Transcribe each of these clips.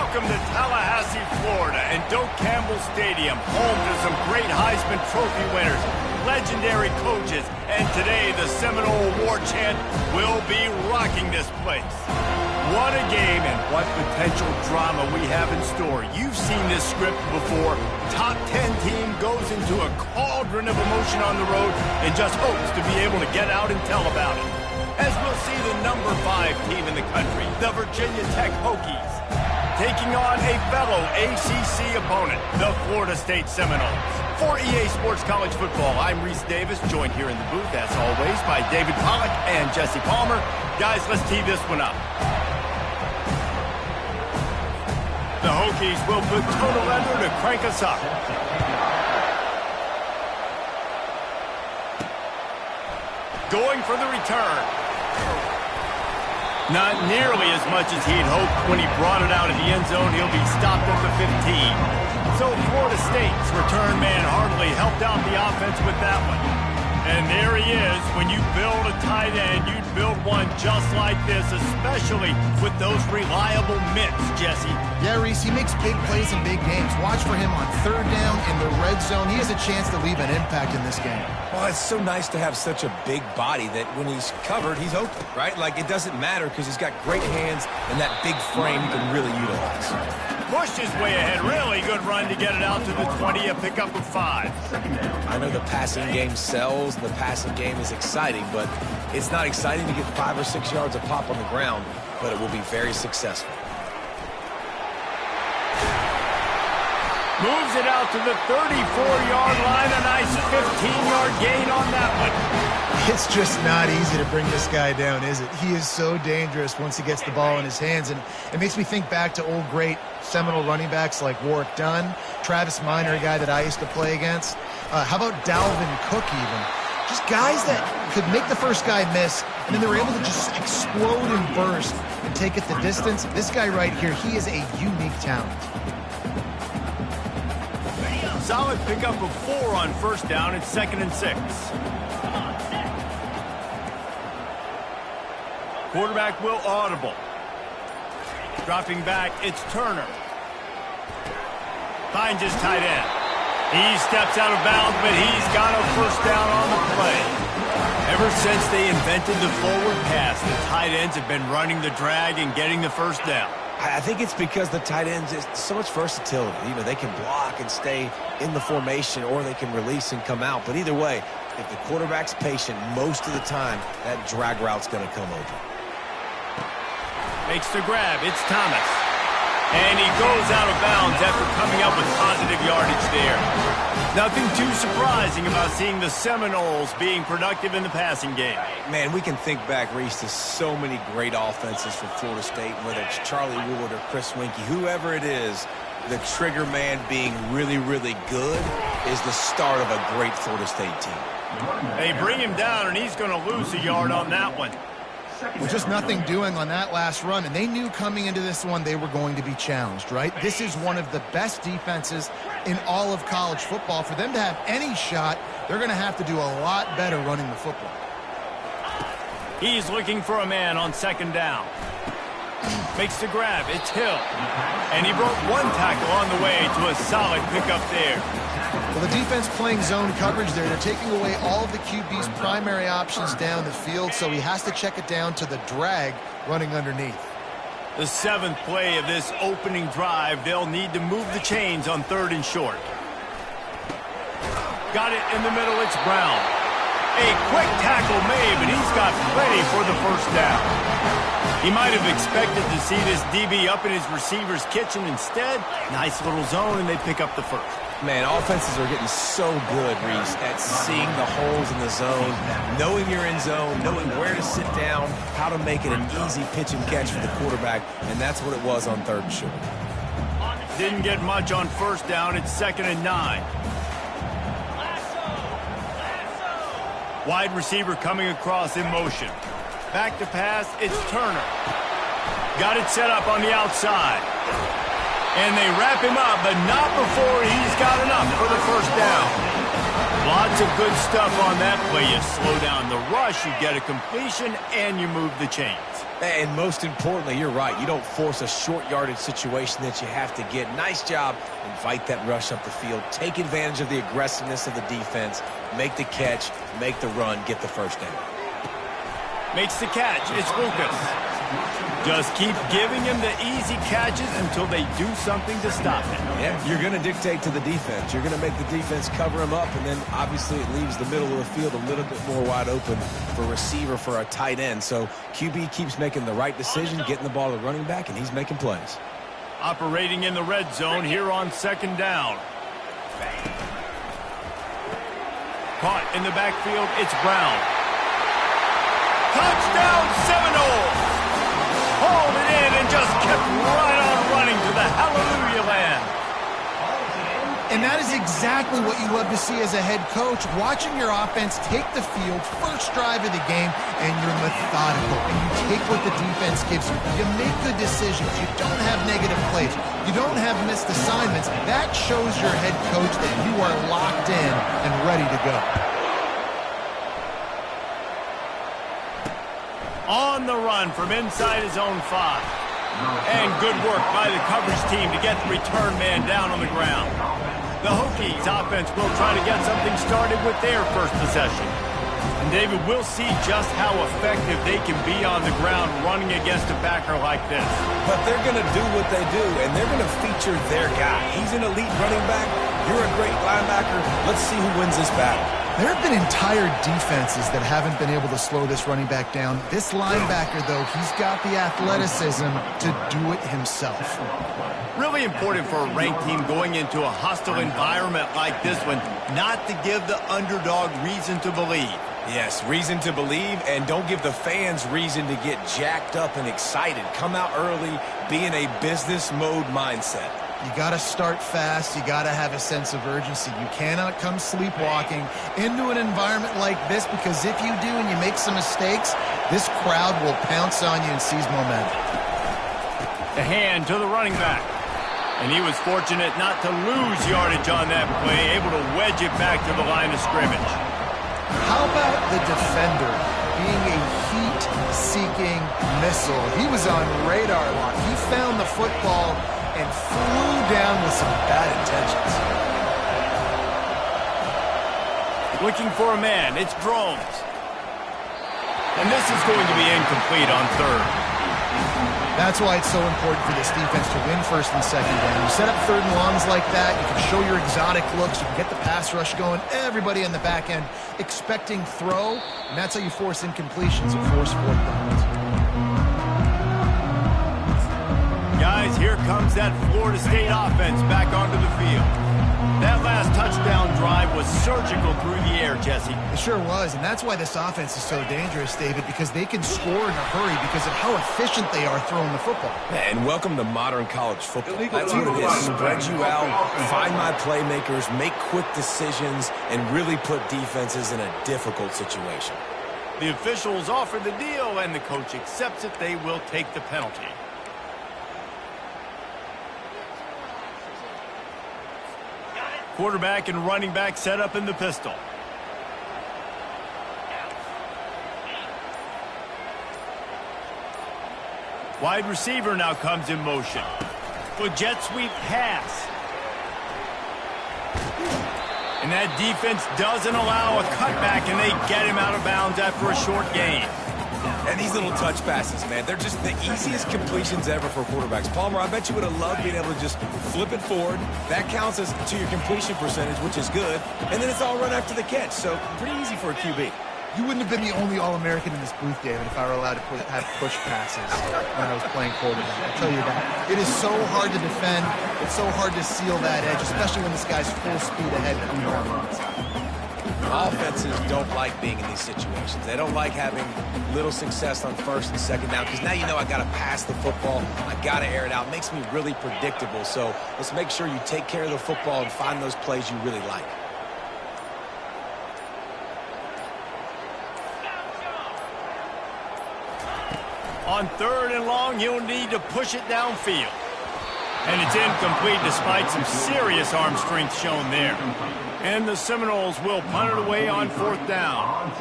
Welcome to Tallahassee, Florida, and Doak Campbell Stadium, home to some great Heisman Trophy winners, legendary coaches, and today the Seminole War Chant will be rocking this place. What a game and what potential drama we have in store. You've seen this script before. Top 10 team goes into a cauldron of emotion on the road and just hopes to be able to get out and tell about it. As we'll see the number 5 team in the country, the Virginia Tech Hokies, taking on a fellow ACC opponent, the Florida State Seminoles. For EA Sports College Football, I'm Reese Davis, joined here in the booth, as always, by David Pollack and Jesse Palmer. Guys, let's tee this one up. The Hokies will put total leather to crank us up. Going for the return. Not nearly as much as he'd hoped when he brought it out of the end zone. He'll be stopped at the 15. So Florida State's return man hardly helped out the offense with that one. And there he is. When you build a tight end, you'd build one just like this, especially with those reliable mitts, Jesse. Yeah, Reese, he makes big plays in big games. Watch for him on third down in the red zone. He has a chance to leave an impact in this game. Well, it's so nice to have such a big body that when he's covered, he's open, right? Like, it doesn't matter because he's got great hands and that big frame he can really utilize. Pushed his way ahead. Really good run to get it out to the 20, a pickup of 5. I know the passing game sells, the passing game is exciting, but it's not exciting to get 5 or 6 yards of pop on the ground, but it will be very successful. Moves it out to the 34-yard line. A nice 15-yard gain on that one. It's just not easy to bring this guy down, is it? He is so dangerous once he gets the ball in his hands, and it makes me think back to old great Seminole running backs like Warwick Dunn, Travis Minor, a guy that I used to play against. How about Dalvin Cook even? Just guys that could make the first guy miss, and then they were able to just explode and burst and take it the distance. This guy right here, he is a unique talent. Solid pickup of 4 on first down. It's 2nd and 6. Quarterback will audible. Dropping back, it's Turner. Finds his tight end. He steps out of bounds, but he's got a first down on the play. Ever since they invented the forward pass, the tight ends have been running the drag and getting the first down. I think it's because the tight ends is so much versatility. You know, they can block and stay in the formation, or they can release and come out. But either way, if the quarterback's patient, most of the time, that drag route's going to come over. Makes the grab. It's Thomas. And he goes out of bounds after coming up with positive yardage there. Nothing too surprising about seeing the Seminoles being productive in the passing game. Man, we can think back, Reese, to so many great offenses for Florida State, whether it's Charlie Wood or Chris Winkie, whoever it is, the trigger man being really, really good is the start of a great Florida State team. They bring him down, and he's going to lose a yard on that one. With just nothing doing on that last run, and they knew coming into this one they were going to be challenged, right? This is one of the best defenses in all of college football. For them to have any shot, they're going to have to do a lot better running the football. He's looking for a man on 2nd down. Makes the grab. It's Hill. And he broke 1 tackle on the way to a solid pickup there. Well, the defense playing zone coverage there. They're taking away all of the QB's primary options down the field, so he has to check it down to the drag running underneath. The 7th play of this opening drive, they'll need to move the chains on 3rd and short. Got it in the middle, it's Brown. A quick tackle made, but he's got plenty for the first down. He might have expected to see this DB up in his receiver's kitchen. Instead, nice little zone, and they pick up the first. Man, offenses are getting so good, Reese, at seeing the holes in the zone, knowing you're in zone, knowing where to sit down, how to make it an easy pitch and catch for the quarterback, and that's what it was on 3rd and short. Didn't get much on first down. It's 2nd and 9. Wide receiver coming across in motion. Back to pass, it's Turner. Got it set up on the outside. And they wrap him up, but not before he's got enough for the first down. Lots of good stuff on that play. You slow down the rush, you get a completion, and you move the chains. And most importantly, you're right. You don't force a short yardage situation that you have to get. Nice job. Invite that rush up the field. Take advantage of the aggressiveness of the defense. Make the catch. Make the run. Get the first down. Makes the catch. It's Lucas. Just keep giving him the easy catches until they do something to stop him. Yeah, you're going to dictate to the defense. You're going to make the defense cover him up, and then obviously it leaves the middle of the field a little bit more wide open for a receiver, for a tight end. So QB keeps making the right decision, getting the ball to the running back, and he's making plays. Operating in the red zone here on second down. Caught in the backfield, it's Brown. Touchdown Seminoles! Hauled it in and just kept right on running to the hallelujah land. And that is exactly what you love to see as a head coach, watching your offense take the field, first drive of the game, and you're methodical, and you take what the defense gives you. You make good decisions. You don't have negative plays. You don't have missed assignments. That shows your head coach that you are locked in and ready to go. On the run from inside his own 5. And good work by the coverage team to get the return man down on the ground. The Hokies offense will try to get something started with their first possession. And David, we'll see just how effective they can be on the ground running against a backer like this. But they're going to do what they do, and they're going to feature their guy. He's an elite running back. You're a great linebacker. Let's see who wins this battle. There have been entire defenses that haven't been able to slow this running back down. This linebacker, though, he's got the athleticism to do it himself. Really important for a ranked team going into a hostile environment like this one, not to give the underdog reason to believe. Yes, reason to believe, and don't give the fans reason to get jacked up and excited. Come out early, be in a business mode mindset. You got to start fast. You got to have a sense of urgency. You cannot come sleepwalking into an environment like this, because if you do and you make some mistakes, this crowd will pounce on you and seize momentum. The hand to the running back. And he was fortunate not to lose yardage on that play, able to wedge it back to the line of scrimmage. How about the defender being a heat-seeking missile? He was on radar lock. He found the football and flew down with some bad intentions. Looking for a man. It's Drones. And this is going to be incomplete on third. That's why it's so important for this defense to win first and second down. You set up third and longs like that, you can show your exotic looks, you can get the pass rush going, everybody on the back end expecting throw, and that's how you force incompletions and force fourth downs. Guys, here comes that Florida State offense back onto the field. That last touchdown drive was surgical through the air, Jesse. It sure was, and that's why this offense is so dangerous, David, because they can score in a hurry because of how efficient they are throwing the football. And welcome to modern college football. That's what it is. Spread you out, find my playmakers, make quick decisions, and really put defenses in a difficult situation. The officials offer the deal, and the coach accepts it. They will take the penalty. Quarterback and running back set up in the pistol. Wide receiver now comes in motion. With jet sweep pass. And that defense doesn't allow a cutback, and they get him out of bounds after a short gain. And these little touch passes, man, they're just the easiest completions ever for quarterbacks. Palmer, I bet you would have loved being able to just flip it forward. That counts as to your completion percentage, which is good. And then it's all run after the catch, so pretty easy for a QB. You wouldn't have been the only All-American in this booth, David, if I were allowed to have push passes when I was playing quarterback. I'll tell you that. It is so hard to defend. It's so hard to seal that edge, especially when this guy's full speed ahead coming around the outside. Offenses don't like being in these situations. They don't like having little success on first and second down, because now you know I got to pass the football. I got to air it out. It makes me really predictable. So let's make sure you take care of the football and find those plays you really like. On third and long, he'll need to push it downfield. And it's incomplete despite some serious arm strength shown there. And the Seminoles will punt it away on 4th down.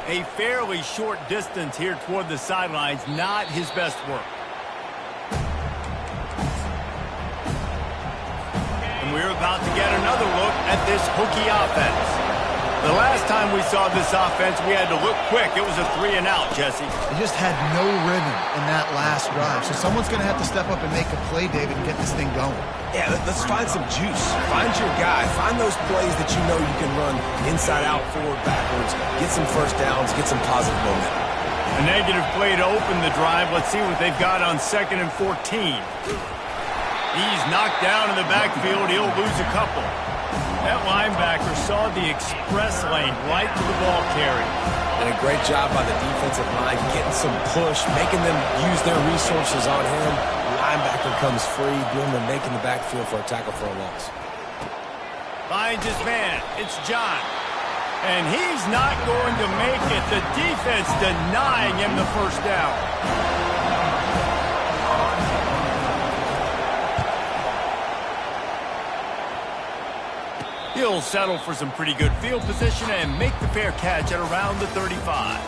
A fairly short distance here toward the sidelines, not his best work. And we're about to get another look at this Hokie offense. The last time we saw this offense, we had to look quick. It was a 3-and-out, Jesse. They just had no rhythm in that last drive. So someone's going to have to step up and make a play, David, and get this thing going. Yeah, let's find some juice. Find your guy. Find those plays that you know you can run inside out, forward, backwards. Get some first downs. Get some positive momentum. A negative play to open the drive. Let's see what they've got on 2nd and 14. He's knocked down in the backfield. He'll lose a couple. That linebacker saw the express lane right to the ball carrier. And a great job by the defensive line, getting some push, making them use their resources on him. The linebacker comes free, doing the making the backfield for a tackle for a loss. Finds his man. It's John. And he's not going to make it. The defense denying him the first down. He'll settle for some pretty good field position and make the fair catch at around the 35.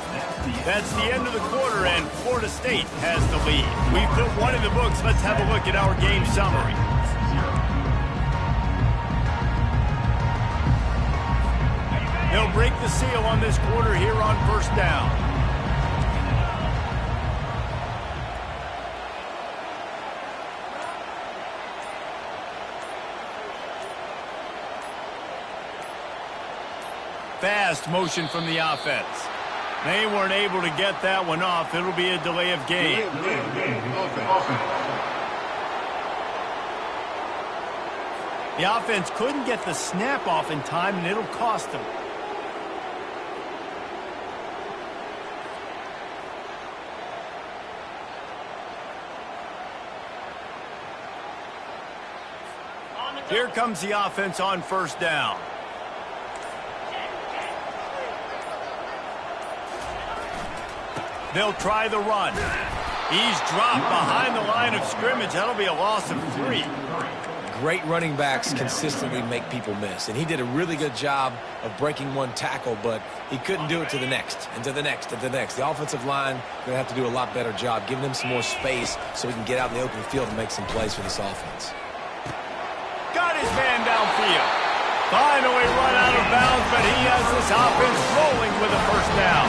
That's the end of the quarter, and Florida State has the lead. We've put one in the books. Let's have a look at our game summary. They'll break the seal on this quarter here on 1st down. Fast motion from the offense. They weren't able to get that one off. It'll be a delay of game. The offense couldn't get the snap off in time, and it'll cost them. Here comes the offense on 1st down. They'll try the run. He's dropped behind the line of scrimmage. That'll be a loss of 3. Great running backs consistently make people miss, and he did a really good job of breaking one tackle, but he couldn't do it to the next, and to the next, and to the next. The offensive line going to have to do a lot better job, giving him some more space so he can get out in the open field and make some plays for this offense. Got his man downfield. Finally run out of bounds, but he has this offense rolling with a 1st down.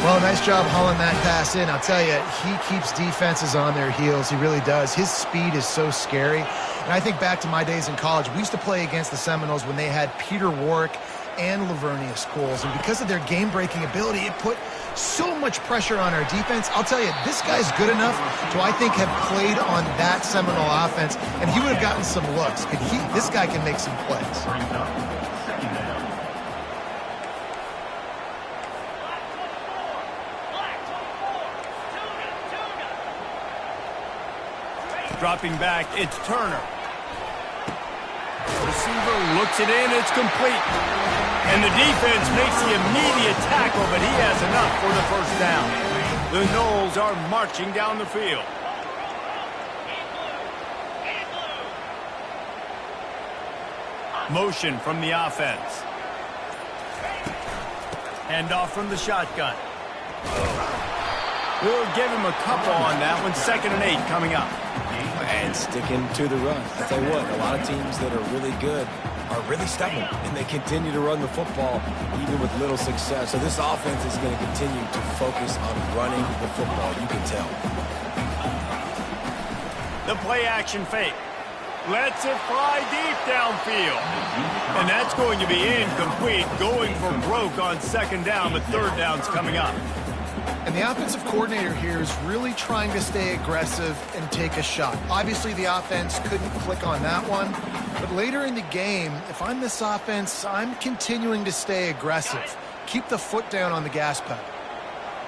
Well, nice job hauling that pass in. I'll tell you, he keeps defenses on their heels. He really does. His speed is so scary. And I think back to my days in college. We used to play against the Seminoles when they had Peter Warwick and Lavernius Coles. And because of their game-breaking ability, it put so much pressure on our defense. I'll tell you, this guy's good enough to, I think, have played on that Seminole offense, and he would have gotten some looks. This guy can make some plays. Dropping back, it's Turner. Receiver looks it in, it's complete. And the defense makes the immediate tackle, but he has enough for the 1st down. The Noles are marching down the field. Motion from the offense. Handoff from the shotgun. We'll give him a couple on that one. 2nd and 8 coming up. And sticking to the run. I'll tell you what, a lot of teams that are really good are really stubborn, and they continue to run the football even with little success. So this offense is going to continue to focus on running the football. You can tell. The play action fake. Lets it fly deep downfield. And that's going to be incomplete, going for broke on 2nd down, but 3rd down's coming up. And the offensive coordinator here is really trying to stay aggressive and take a shot. Obviously, the offense couldn't click on that one. But later in the game, if I'm this offense, I'm continuing to stay aggressive. Keep the foot down on the gas pedal.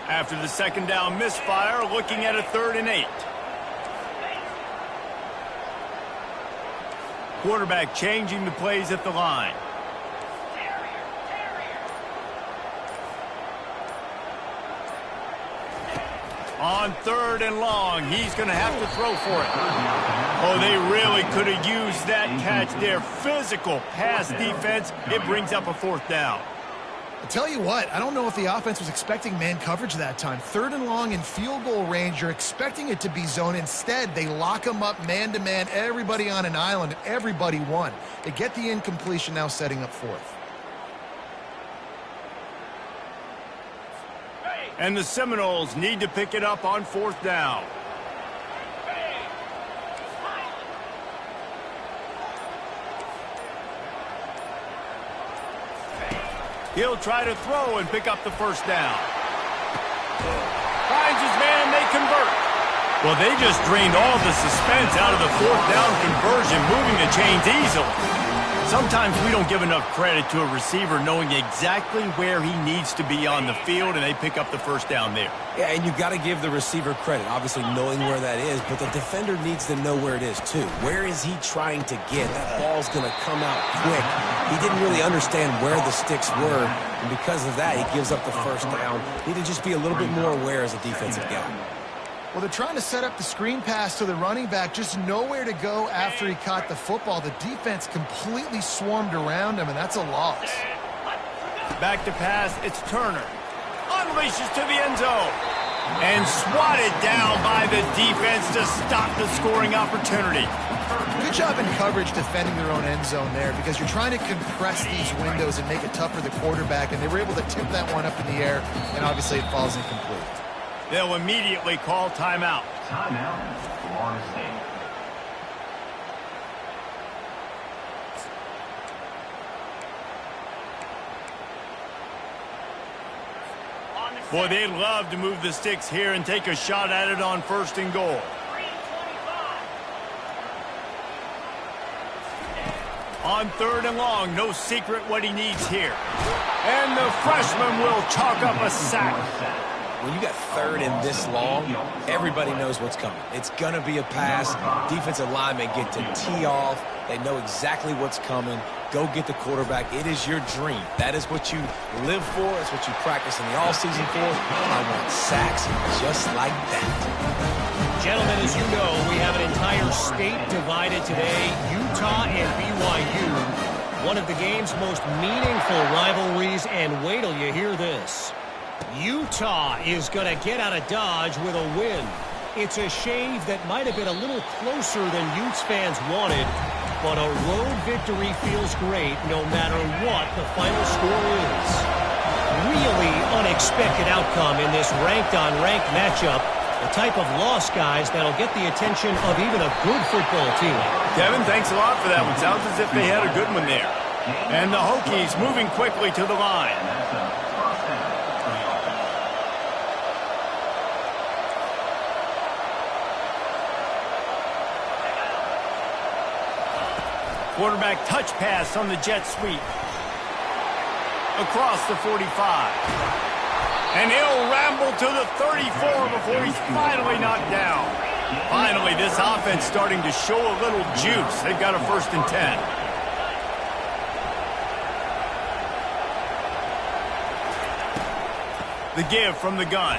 After the 2nd down misfire, looking at a 3rd and 8. Quarterback changing the plays at the line. On 3rd and long, he's going to have to throw for it. Oh, they really could have used that catch there. Physical pass defense. It brings up a 4th down. I'll tell you what, I don't know if the offense was expecting man coverage that time. 3rd and long in field goal range, you're expecting it to be zone. Instead, they lock them up man-to-man, everybody on an island, and everybody won. They get the incompletion, now setting up 4th. And the Seminoles need to pick it up on 4th down. He'll try to throw and pick up the 1st down. Finds his man, they convert. Well, they just drained all the suspense out of the 4th down conversion, moving the chains easily. Sometimes we don't give enough credit to a receiver knowing exactly where he needs to be on the field, and they pick up the 1st down there. Yeah, and you've got to give the receiver credit, obviously knowing where that is, but the defender needs to know where it is too. Where is he trying to get? That ball's going to come out quick. He didn't really understand where the sticks were, and because of that, he gives up the 1st down. Need to just be a little bit more aware as a defensive guy. Well, they're trying to set up the screen pass to the running back, just nowhere to go after he caught the football. The defense completely swarmed around him, and that's a loss. Back to pass, it's Turner. Unleashes to the end zone. And swatted down by the defense to stop the scoring opportunity. Good job in coverage defending their own end zone there, because you're trying to compress these windows and make it tough for the quarterback, and they were able to tip that one up in the air, and obviously it falls incomplete. They'll immediately call timeout. Timeout, Florida State. Boy, they'd love to move the sticks here and take a shot at it on 1st and goal. On 3rd and long, no secret what he needs here. And the freshman will chalk up a sack. When you got 3rd and this long, everybody knows what's coming. It's going to be a pass. Defensive linemen get to tee off. They know exactly what's coming. Go get the quarterback. It is your dream. That is what you live for. It's what you practice in the offseason for. I want sacks just like that. Gentlemen, as you know, we have an entire state divided today. Utah and BYU. One of the game's most meaningful rivalries, and wait till you hear this. Utah is going to get out of Dodge with a win. It's a shave that might have been a little closer than Utes fans wanted, but a road victory feels great no matter what the final score is. Really unexpected outcome in this ranked-on-ranked matchup. The type of loss, guys, that'll get the attention of even a good football team. Kevin, thanks a lot for that one. Sounds as if they had a good one there. And the Hokies moving quickly to the line. Quarterback touch pass on the jet sweep. Across the 45. And he'll ramble to the 34 before he's finally knocked down. Finally, this offense starting to show a little juice. They've got a 1st and 10. The give from the gun.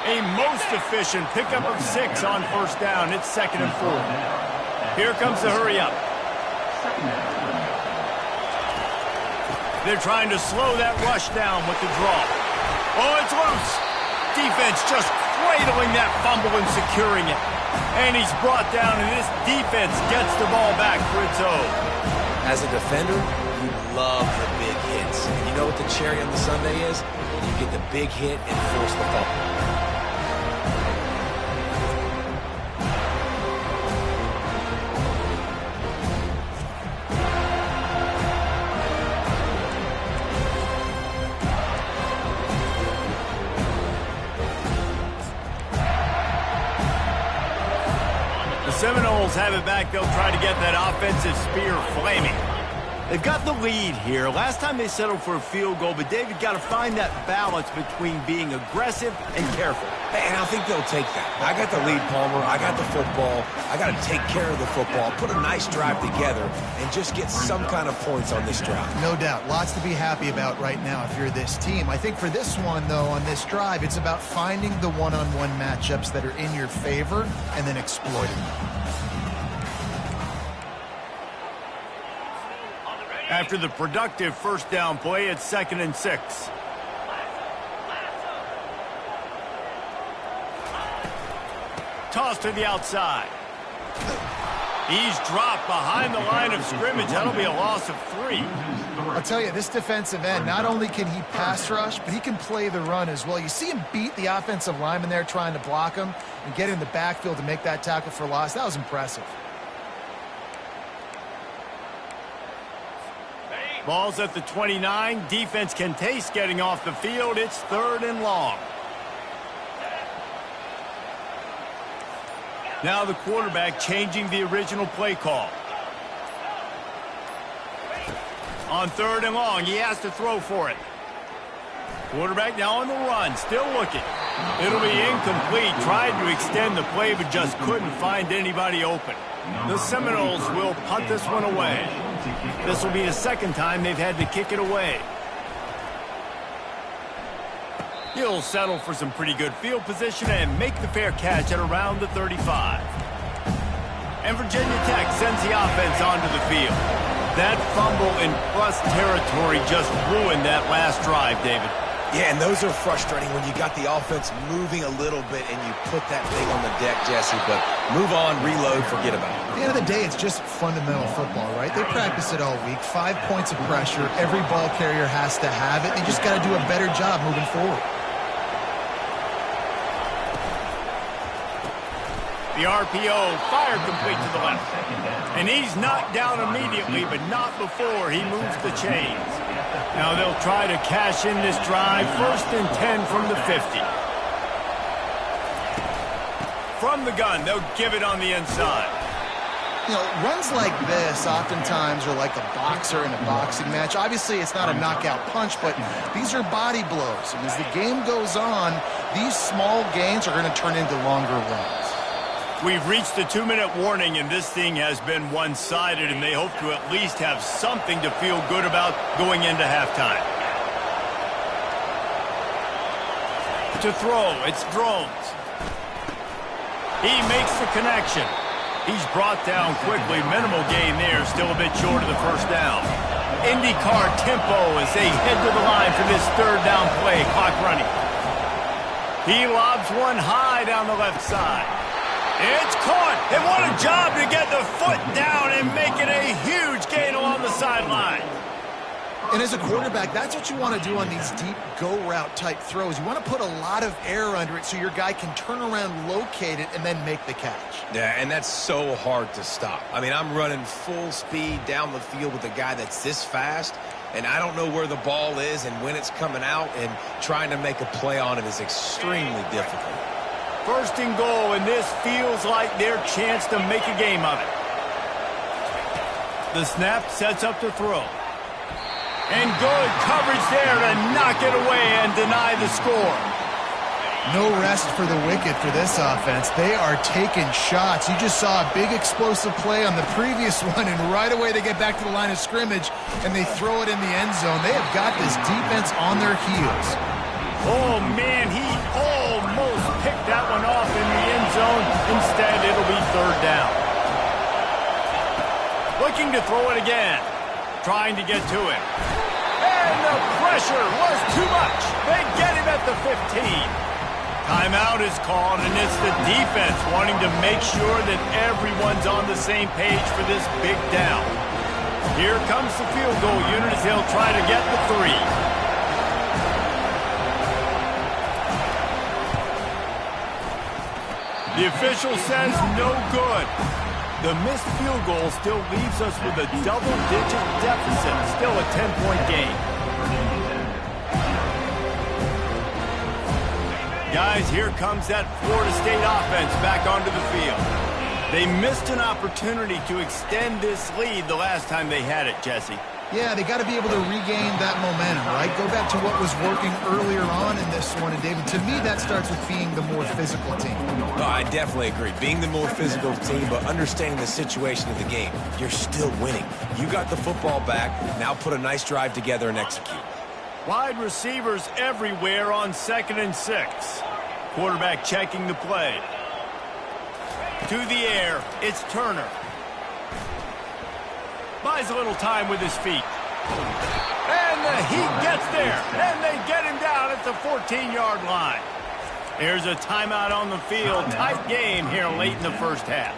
A most efficient pickup of 6 on 1st down. It's 2nd and 4. Here comes the hurry up. They're trying to slow that rush down with the draw. Oh, it's loose. Defense just cradling that fumble and securing it. And he's brought down, and this defense gets the ball back for its own. As a defender, you love the big hits. And you know what the cherry on the sundae is? When you get the big hit and force the fumble. Seminoles have it back. They'll try to get that offensive spear flaming. They've got the lead here. Last time they settled for a field goal, but David got to find that balance between being aggressive and careful. And I think they'll take that. I got the lead, Palmer. I got the football. I got to take care of the football, put a nice drive together, and just get some kind of points on this drive. No doubt. Lots to be happy about right now if you're this team. I think for this one, though, on this drive, it's about finding the one-on-one matchups that are in your favor and then exploiting them. After the productive first down play, it's 2nd and 6. Toss to the outside. He's dropped behind the line of scrimmage. That'll be a loss of 3. I'll tell you, this defensive end, not only can he pass rush, but he can play the run as well. You see him beat the offensive lineman there trying to block him and get in the backfield to make that tackle for loss. That was impressive. Ball's at the 29. Defense can taste getting off the field. It's 3rd and long. Now the quarterback changing the original play call. On 3rd and long, he has to throw for it. Quarterback now on the run, still looking. It'll be incomplete. Tried to extend the play, but just couldn't find anybody open. The Seminoles will punt this one away. This will be the 2nd time they've had to kick it away. He'll settle for some pretty good field position and make the fair catch at around the 35. And Virginia Tech sends the offense onto the field. That fumble in plus territory just ruined that last drive, David. Yeah, and those are frustrating when you got the offense moving a little bit and you put that thing on the deck, Jesse, but move on, reload, forget about it. At the end of the day, it's just fundamental football, right? They practice it all week. 5 points of pressure. Every ball carrier has to have it. They just got to do a better job moving forward. The RPO fired complete to the left. And he's knocked down immediately, but not before he moves the chains. Now they'll try to cash in this drive. 1st and 10 from the 50. From the gun, they'll give it on the inside. You know, runs like this oftentimes are like a boxer in a boxing match. Obviously, it's not a knockout punch, but these are body blows. And as the game goes on, these small gains are going to turn into longer runs. We've reached the 2-minute warning, and this thing has been one-sided, and they hope to at least have something to feel good about going into halftime. To throw, it's Drones. He makes the connection. He's brought down quickly. Minimal gain there, still a bit short of the first down. IndyCar tempo as they head to the line for this 3rd down play. Clock running. He lobs one high down the left side. It's caught, and what a job to get the foot down and make it a huge gain along the sideline. And as a quarterback, that's what you want to do on these deep go-route type throws. You want to put a lot of air under it so your guy can turn around, locate it, and then make the catch. Yeah, and that's so hard to stop. I mean, I'm running full speed down the field with a guy that's this fast, and I don't know where the ball is and when it's coming out, and trying to make a play on it is extremely difficult. 1st and goal, and this feels like their chance to make a game of it. The snap sets up to throw. And good coverage there to knock it away and deny the score. No rest for the wicked for this offense. They are taking shots. You just saw a big explosive play on the previous one, and right away they get back to the line of scrimmage, and they throw it in the end zone. They have got this defense on their heels. Oh, man, he almost picked that one off in the end zone. Instead, it'll be 3rd down. Looking to throw it again. Trying to get to him. And the pressure was too much. They get him at the 15. Timeout is called, and it's the defense wanting to make sure that everyone's on the same page for this big down. Here comes the field goal unit as they'll try to get the 3. The official says no good. The missed field goal still leaves us with a double-digit deficit. Still a 10-point game. Guys, here comes that Florida State offense back onto the field. They missed an opportunity to extend this lead the last time they had it, Jesse. Yeah, they got to be able to regain that momentum, right? Go back to what was working earlier on in this one. And, David, to me, that starts with being the more physical team. Oh, I definitely agree. Being the more physical team, but understanding the situation of the game. You're still winning. You got the football back. Now put a nice drive together and execute. Wide receivers everywhere on 2nd and 6. Quarterback checking the play. To the air, it's Turner. Buys a little time with his feet. And he gets there. And they get him down at the 14-yard line. There's a timeout on the field. Tight game here late in the first half.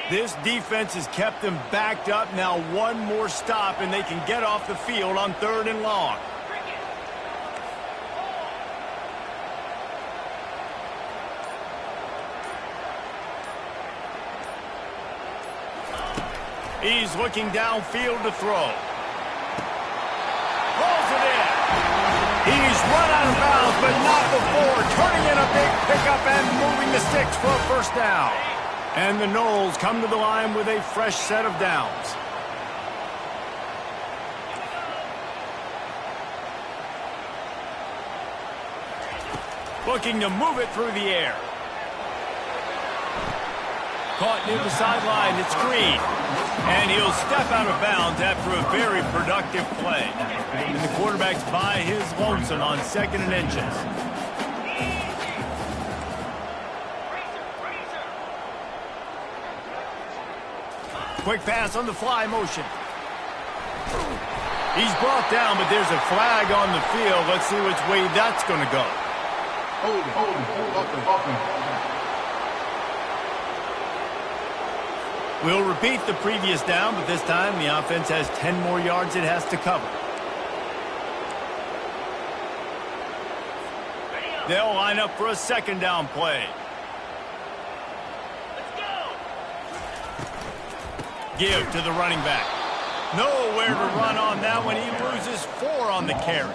This defense has kept them backed up. Now one more stop, and they can get off the field on 3rd and long. He's looking downfield to throw. Rolls it in. He's run out of bounds, but not before. Turning in a big pickup and moving the sticks for a first down. And the Noles come to the line with a fresh set of downs. Looking to move it through the air. Caught near the sideline. It's Green. And he'll step out of bounds after a very productive play. And the quarterback's by his lonesome on 2nd and inches. Quick pass on the fly motion. He's brought down, but there's a flag on the field. Let's see which way that's going to go. We'll repeat the previous down, but this time the offense has 10 more yards it has to cover. They'll line up for a 2nd down play. Give to the running back. Nowhere to run on that one. He loses 4 on the carry.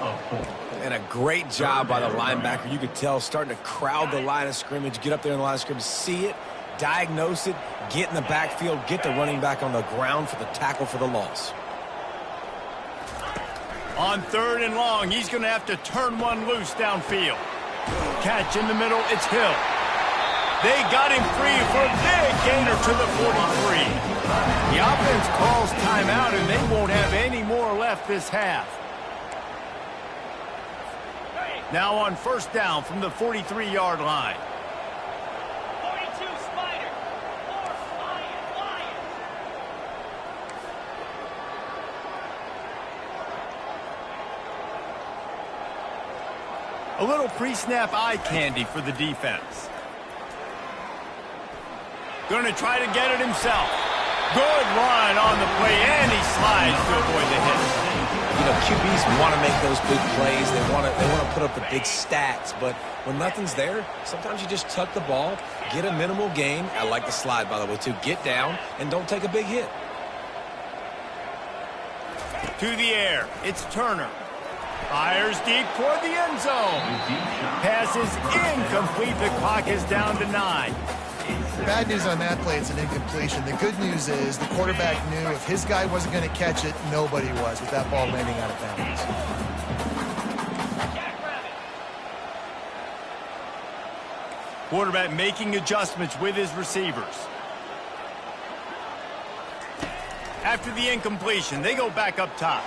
And a great job by the linebacker. You could tell starting to crowd the line of scrimmage, get up there in the line of scrimmage, see it, diagnose it, get in the backfield, get the running back on the ground for the tackle for the loss. On 3rd and long, he's going to have to turn one loose downfield. Catch in the middle, it's Hill. They got him free for a big gainer to the 43. The offense calls timeout, and they won't have any more left this half. Now on 1st down from the 43-yard line. 42 Spider. 4 Lion. A little pre-snap eye candy for the defense. Going to try to get it himself. Good run on the play, and he slides to avoid the hit. You know, QBs want to make those big plays. They want to put up the big stats. But when nothing's there, sometimes you just tuck the ball, get a minimal gain. I like the slide, by the way, too. Get down and don't take a big hit. To the air, it's Turner. Fires deep toward the end zone. Pass is incomplete. The clock is down to 9. Bad news on that play, it's an incompletion. The good news is the quarterback knew if his guy wasn't going to catch it, nobody was with that ball landing out of bounds. Quarterback making adjustments with his receivers. After the incompletion, they go back up top.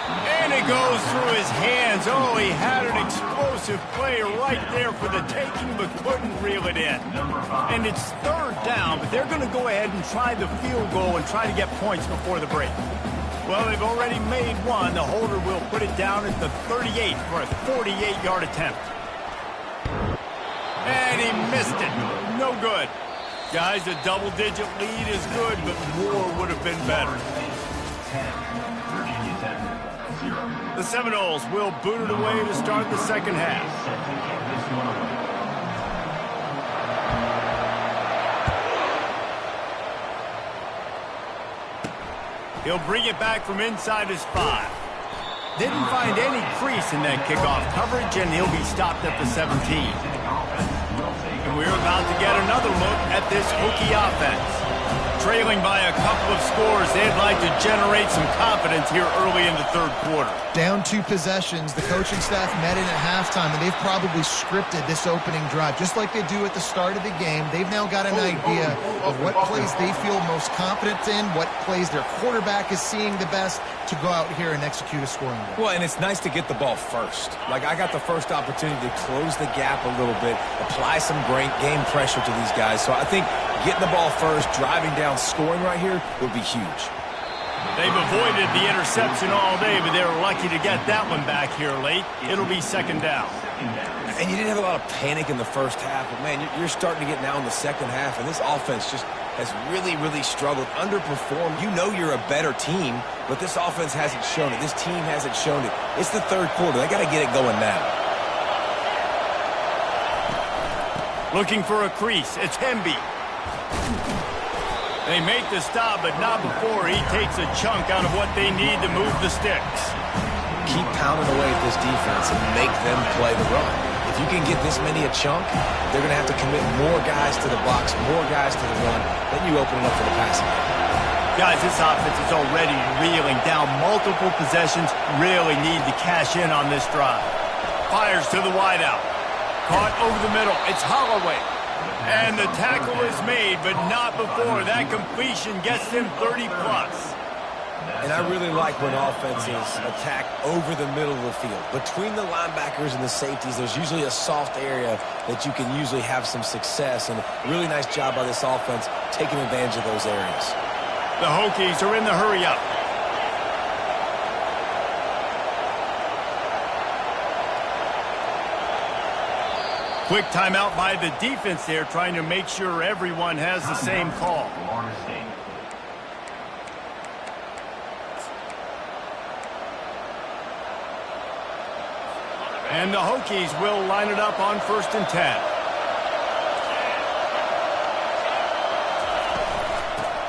And it goes through his hands. Oh, he had an explosive play right there for the taking, but couldn't reel it in. And it's 3rd down, but they're going to go ahead and try the field goal and try to get points before the break. Well, they've already made one. The holder will put it down at the 38 for a 48-yard attempt. And he missed it. No good. Guys, a double-digit lead is good, but more would have been better. The Seminoles will boot it away to start the 2nd half. He'll bring it back from inside his 5. Didn't find any crease in that kickoff coverage, and he'll be stopped at the 17. And we're about to get another look at this Hokie offense. Trailing by a couple of scores, they'd like to generate some confidence here early in the third quarter. Down 2 possessions, the coaching staff met in at halftime, and they've probably scripted this opening drive. Just like they do at the start of the game, they've now got an idea of what plays they feel most confident in, what plays their quarterback is seeing the best to go out here and execute a scoring goal. Well, and it's nice to get the ball first. Like, I got the first opportunity to close the gap a little bit, apply some great game pressure to these guys. So I think getting the ball first, driving down, scoring right here would be huge. They've avoided the interception all day, but they were lucky to get that one back here late. It'll be second down. And you didn't have a lot of panic in the first half, but, man, you're starting to get now in the second half, and this offense just has really, really struggled, underperformed. You know you're a better team, but this offense hasn't shown it. This team hasn't shown it. It's the third quarter. They got to get it going now. Looking for a crease. It's Hemby. They make the stop, but not before he takes a chunk out of what they need to move the sticks. Keep pounding away at this defense and make them play the run. If you can get this many a chunk, they're going to have to commit more guys to the box, more guys to the run. Then you open it up for the passing game. Guys, this offense is already reeling down multiple possessions. Really need to cash in on this drive. Fires to the wideout. Caught over the middle. It's Holloway. And the tackle is made, but not before that completion gets them 30-plus. And I really like when offenses attack over the middle of the field. Between the linebackers and the safeties, there's usually a soft area that you can usually have some success. And a really nice job by this offense taking advantage of those areas. The Hokies are in the hurry-up. Quick timeout by the defense there, trying to make sure everyone has the same call. And the Hokies will line it up on 1st and 10.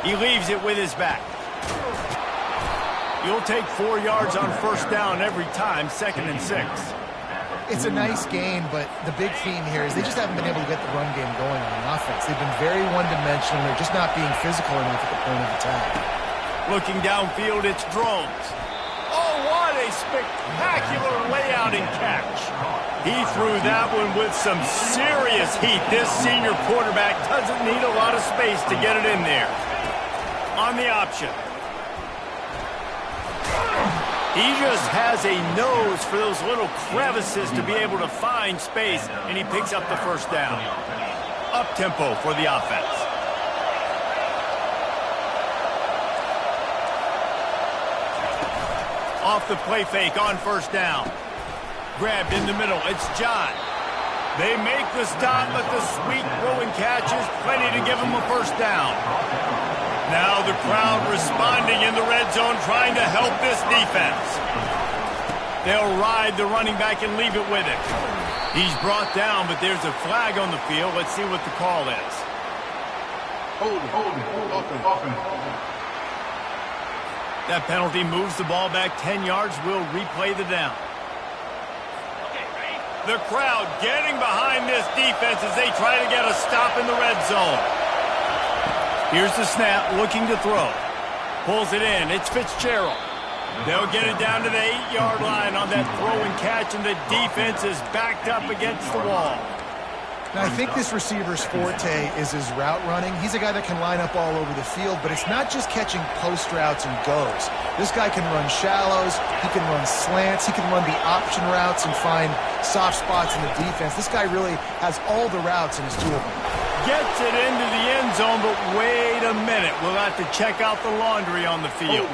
He leaves it with his back. You'll take 4 yards on 1st down every time, 2nd and 6. It's a nice game, but the big theme here is they just haven't been able to get the run game going on offense. They've been very one-dimensional. They're just not being physical enough at the point of attack. Looking downfield, it's Drones. Oh, what a spectacular layout and catch. He threw that one with some serious heat. This senior quarterback doesn't need a lot of space to get it in there. On the option. He just has a nose for those little crevices to be able to find space, and he picks up the 1st down. Up-tempo for the offense. Off the play fake on 1st down. Grabbed in the middle. It's John. They make the stop, but the sweet throw and catch is plenty to give him a 1st down. Now the crowd responding in the red zone, trying to help this defense. They'll ride the running back and leave it with it. He's brought down, but there's a flag on the field. Let's see what the call is. Hold it. That penalty moves the ball back 10 yards. We'll replay the down. The crowd getting behind this defense as they try to get a stop in the red zone. Here's the snap, looking to throw. Pulls it in. It's Fitzgerald. They'll get it down to the 8-yard line on that throw and catch, and the defense is backed up against the wall. Now, I think this receiver's forte is his route running. He's a guy that can line up all over the field, but it's not just catching post routes and goes. This guy can run shallows, he can run slants, he can run the option routes and find soft spots in the defense. This guy really has all the routes in his toolkit. Gets it into the end zone, but wait a minute. We'll have to check out the laundry on the field.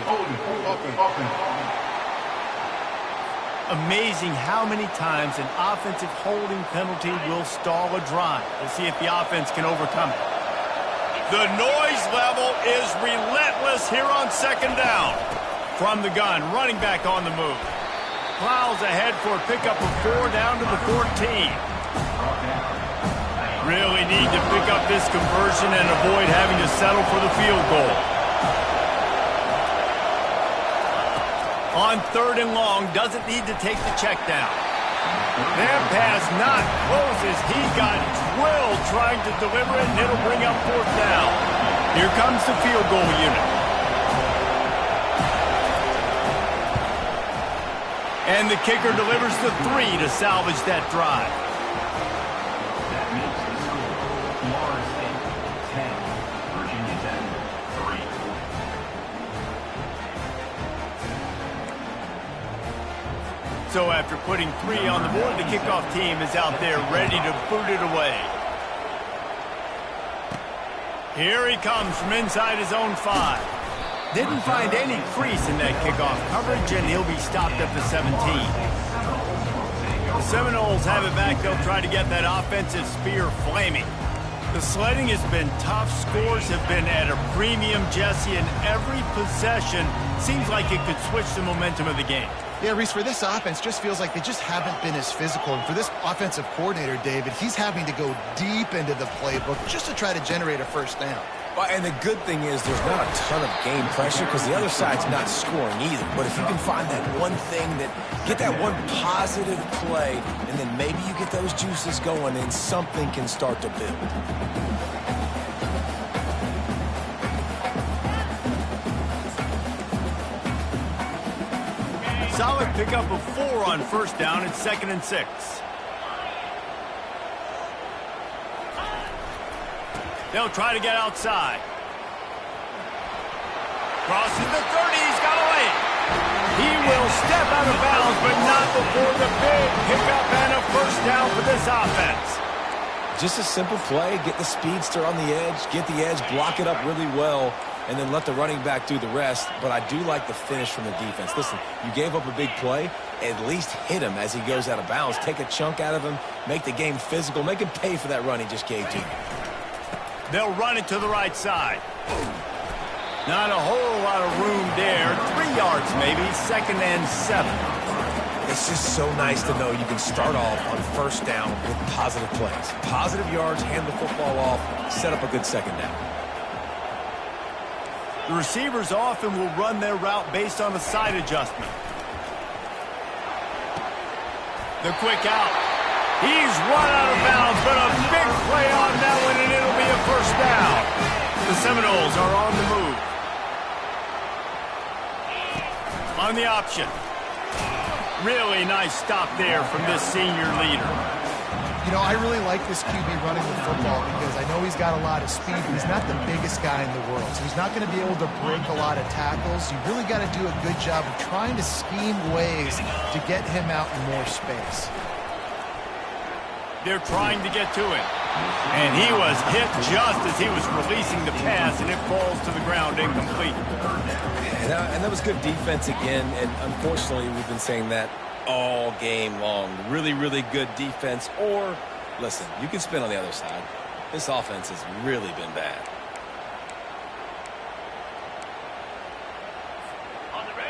Amazing how many times an offensive holding penalty will stall a drive. We'll see if the offense can overcome it. The noise level is relentless here on 2nd down. From the gun, running back on the move. Plows ahead for a pickup of 4 down to the 14. Really need to pick up this conversion and avoid having to settle for the field goal. On 3rd and long, doesn't need to take the check down. That pass not close as he got drilled trying to deliver it, and it'll bring up 4th down. Here comes the field goal unit. And the kicker delivers the 3 to salvage that drive. That makes the score Florida State 10, Virginia Tech 3. So after putting 3 on the board, the kickoff team is out there ready to boot it away. Here he comes from inside his own 5. Didn't find any crease in that kickoff coverage, and he'll be stopped at the 17. The Seminoles have it back. They'll try to get that offensive spear flaming. The sledding has been tough. Scores have been at a premium, Jesse, and every possession seems like it could switch the momentum of the game. Yeah, Reese, for this offense, just feels like they just haven't been as physical. And for this offensive coordinator, David, he's having to go deep into the playbook just to try to generate a 1st down. Well, and the good thing is there's not a ton of game pressure because the other side's not scoring either. But if you can find that one thing, get that one positive play, and then maybe you get those juices going and something can start to build. Solid pickup of 4 on 1st down. It's 2nd and 6. They'll try to get outside. Crosses the 30. He's got away. He will step out of bounds, but not before the big pickup and a 1st down for this offense. Just a simple play. Get the speedster on the edge. Get the edge. Block it up really well. And then let the running back do the rest. But I do like the finish from the defense. Listen, you gave up a big play. At least hit him as he goes out of bounds. Take a chunk out of him. Make the game physical. Make him pay for that run he just gave to you. They'll run it to the right side. Not a whole lot of room there. 3 yards maybe. 2nd and 7. It's just so nice to know you can start off on 1st down with positive plays. Positive yards, hand the football off, set up a good 2nd down. The receivers often will run their route based on a side adjustment. The quick out. He's run out of bounds, but a big play on that one, and it'll be a 1st down. The Seminoles are on the move. On the option. Really nice stop there from this senior leader. You know, I really like this QB running the football because I know he's got a lot of speed, but he's not the biggest guy in the world. So he's not going to be able to break a lot of tackles. You really got to do a good job of trying to scheme ways to get him out in more space. They're trying to get to him. And he was hit just as he was releasing the pass, and it falls to the ground incomplete. And that was good defense again, and unfortunately we've been saying that all game long. Really, really good defense. Or, listen, you can spin on the other side. This offense has really been bad.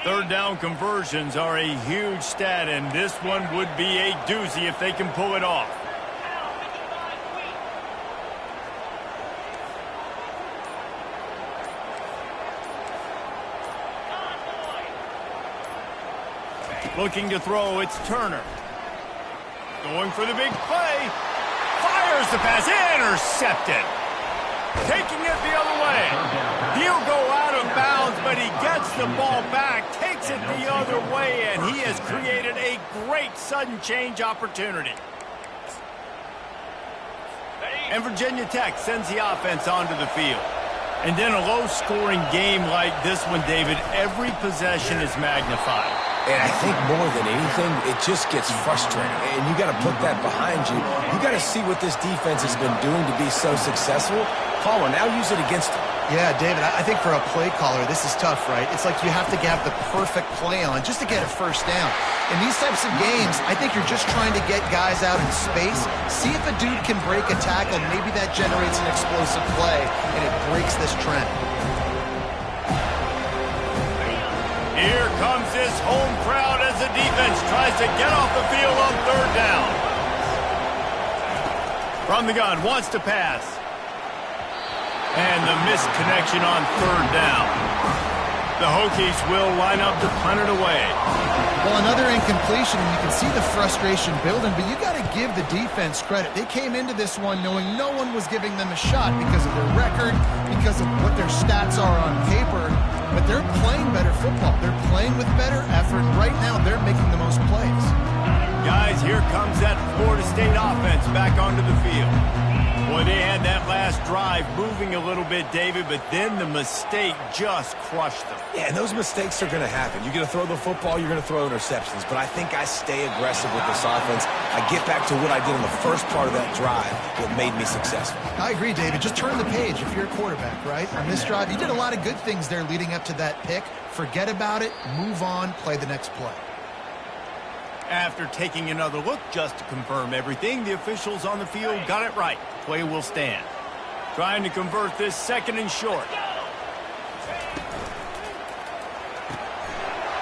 Third down conversions are a huge stat, and this one would be a doozy if they can pull it off. Looking to throw, it's Turner. Going for the big play. Fires the pass, intercepted. Taking it the other way. He'll go out of bounds, but he gets the ball back, takes it the other way, and he has created a great sudden change opportunity. And Virginia Tech sends the offense onto the field. And in a low-scoring game like this one, David, every possession is magnified. And I think more than anything, it just gets frustrating. And you got to put that behind you. You got to see what this defense has been doing to be so successful. Caller, now use it against them. Yeah, David, I think for a play caller, this is tough, right? It's like you have to have the perfect play on just to get a 1st down. In these types of games, I think you're just trying to get guys out in space, see if a dude can break a tackle. Maybe that generates an explosive play, and it breaks this trend. Here comes this home crowd as the defense tries to get off the field on 3rd down. From the gun, wants to pass. And the missed connection on 3rd down. The Hokies will line up to punt it away. Well, another incompletion, and you can see the frustration building, but you got to give the defense credit. They came into this one knowing no one was giving them a shot because of their record, because of what their stats are on paper, but they're playing better football. They're playing with better effort. Right now, they're making the most plays. Guys, here comes that Florida State offense back onto the field. Boy, they had that last drive moving a little bit, David, but then the mistake just crushed them. Yeah, and those mistakes are going to happen. You're going to throw the football, you're going to throw interceptions. But I think I stay aggressive with this offense. I get back to what I did in the first part of that drive that made me successful. I agree, David. Just turn the page if you're a quarterback, right? On this drive, you did a lot of good things there leading up to that pick. Forget about it, move on, play the next play. After taking another look just to confirm everything, the officials on the field got it right. Play will stand. Trying to convert this second and short.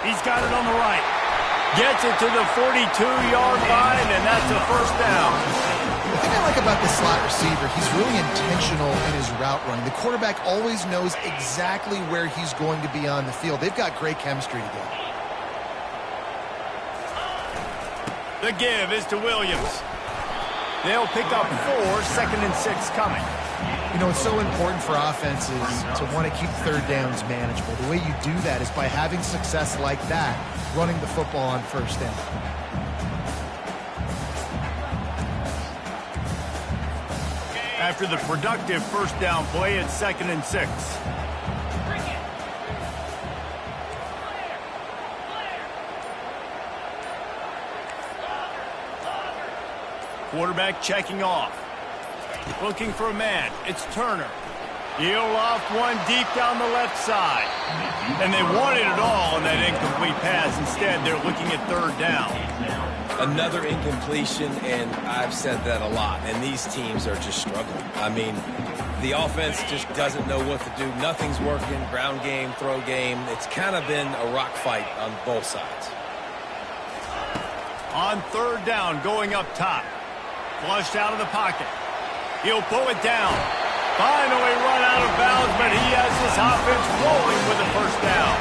He's got it on the right. Gets it to the 42-yard line, and that's a first down. The thing I like about this slot receiver, he's really intentional in his route running. The quarterback always knows exactly where he's going to be on the field. They've got great chemistry together. The give is to Williams. They'll pick up 4, 2nd and 6 coming. You know, it's so important for offenses to want to keep third downs manageable. The way you do that is by having success like that, running the football on first down. After the productive first down play, it's 2nd and 6. Quarterback checking off. Looking for a man. It's Turner. He'll loft one deep down the left side. And they wanted it all on that incomplete pass. Instead, they're looking at third down. Another incompletion, and I've said that a lot. And these teams are just struggling. I mean, the offense just doesn't know what to do. Nothing's working. Ground game, throw game. It's kind of been a rock fight on both sides. On third down, going up top. Flushed out of the pocket. He'll pull it down. Finally run out of bounds, but he has this offense rolling with a first down.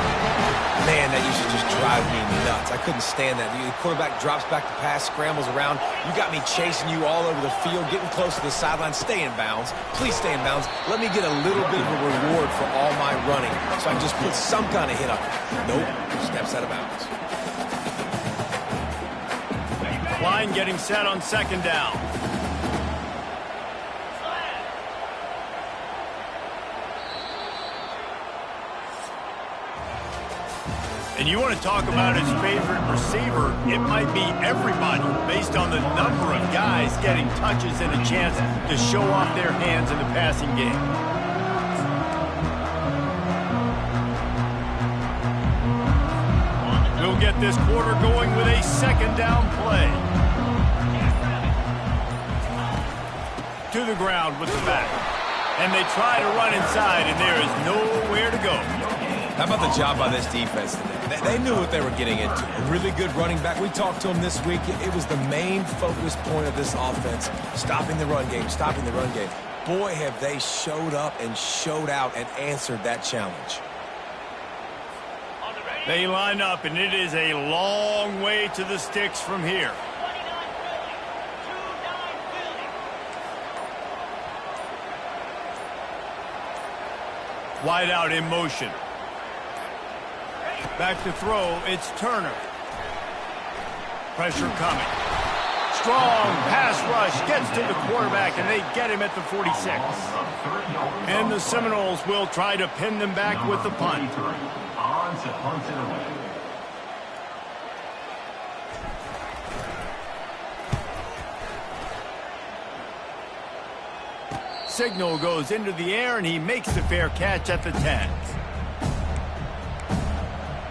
Man, that used to just drive me nuts. I couldn't stand that. The quarterback drops back to pass, scrambles around. You got me chasing you all over the field, getting close to the sideline. Stay in bounds. Please stay in bounds. Let me get a little bit of a reward for all my running so I can just put some kind of hit up. Nope. Steps out of bounds. Line getting set on second down. And you want to talk about his favorite receiver, it might be everybody based on the number of guys getting touches and a chance to show off their hands in the passing game. We'll get this quarter going with a second down play. To the ground with the back. And they try to run inside, and there is nowhere to go. How about the job by this defense today? They knew what they were getting into. A really good running back. We talked to him this week. It was the main focus point of this offense. Stopping the run game, stopping the run game. Boy, have they showed up and showed out and answered that challenge. They line up, and it is a long way to the sticks from here. Wide out in motion. Back to throw, it's Turner. Pressure coming. Strong pass rush, gets to the quarterback, and they get him at the 46. And the Seminoles will try to pin them back with the punt. On to punt it away. Signal goes into the air, and he makes the fair catch at the 10.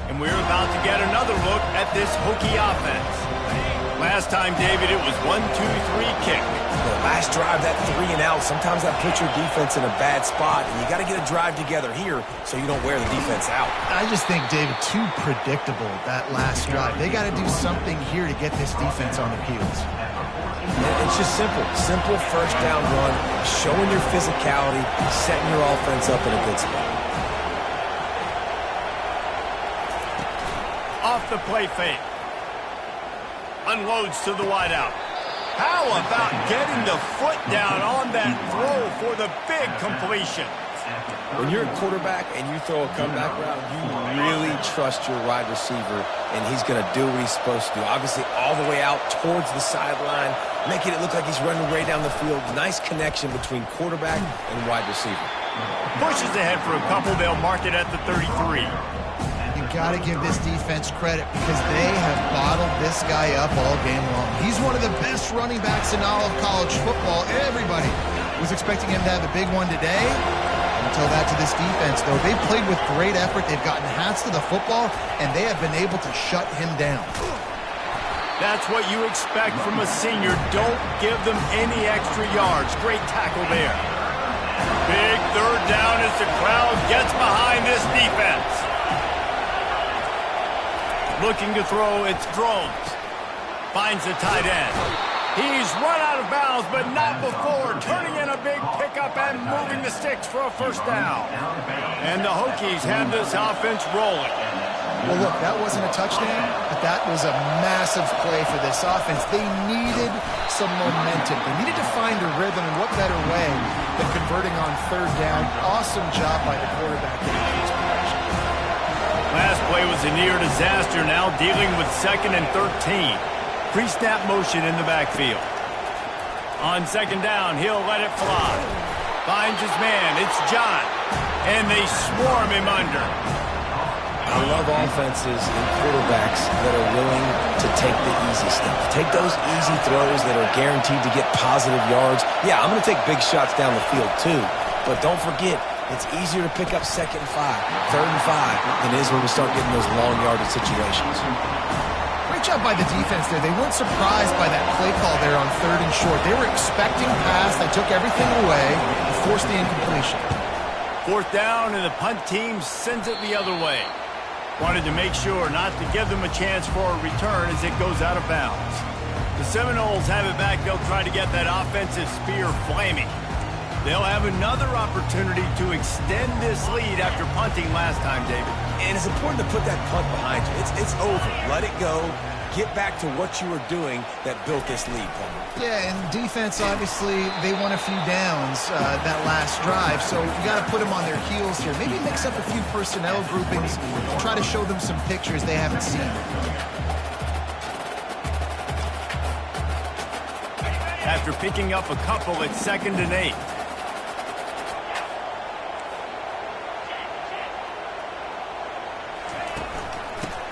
And we're about to get another look at this Hokie offense. Last time, David, it was 1-2-3 kick. The last drive, that 3 and out, sometimes that puts your defense in a bad spot, and you got to get a drive together here so you don't wear the defense out. I just think, David, too predictable, that last drive. They got to do something here to get this defense on their heels. It's just simple. Simple first down run, showing your physicality, setting your offense up in a good spot. Off the play fake. Unloads to the wideout. How about getting the foot down on that throw for the big completion? When you're a quarterback and you throw a comeback route, you really trust your wide receiver, and he's going to do what he's supposed to do. Obviously, all the way out towards the sideline, making it look like he's running way down the field. Nice connection between quarterback and wide receiver. Pushes ahead for a couple. They'll mark it at the 33. You got to give this defense credit because they have bottled this guy up all game long. He's one of the best running backs in all of college football. Everybody was expecting him to have a big one today. Until that to this defense, though. They've played with great effort. They've gotten hats to the football, and they have been able to shut him down. That's what you expect from a senior. Don't give them any extra yards. Great tackle there. Big third down as the crowd gets behind this defense. Looking to throw, it's Drones. Finds the tight end. He's run out of bounds, but not before turning in a big pickup and moving the sticks for a first down. And the Hokies have this offense rolling. Well, look, that wasn't a touchdown, but that was a massive play for this offense. They needed some momentum. They needed to find a rhythm, and what better way than converting on third down. Awesome job by the quarterback getting his production. Last play was a near disaster, now dealing with 2nd and 13. Pre-snap motion in the backfield. On 2nd down, he'll let it fly. Finds his man, it's John. And they swarm him under. I love offenses and quarterbacks that are willing to take the easy stuff. Take those easy throws that are guaranteed to get positive yards. Yeah, I'm going to take big shots down the field too. But don't forget, it's easier to pick up 2nd and 5, 3rd and 5 than it is when we start getting those long yardage situations. Great job by the defense there. They weren't surprised by that play call there on 3rd and short. They were expecting pass. They took everything away and forced the incompletion. 4th down, and the punt team sends it the other way. Wanted to make sure not to give them a chance for a return as it goes out of bounds. The Seminoles have it back. They'll try to get that offensive spear flaming. They'll have another opportunity to extend this lead after punting last time, David. And it's important to put that punt behind you. It's over. Let it go. Get back to what you were doing that built this lead, Palmer. Yeah, and defense, obviously, they won a few downs that last drive, so you got to put them on their heels here. Maybe mix up a few personnel groupings, try to show them some pictures they haven't seen. After picking up a couple, it's 2nd and 8.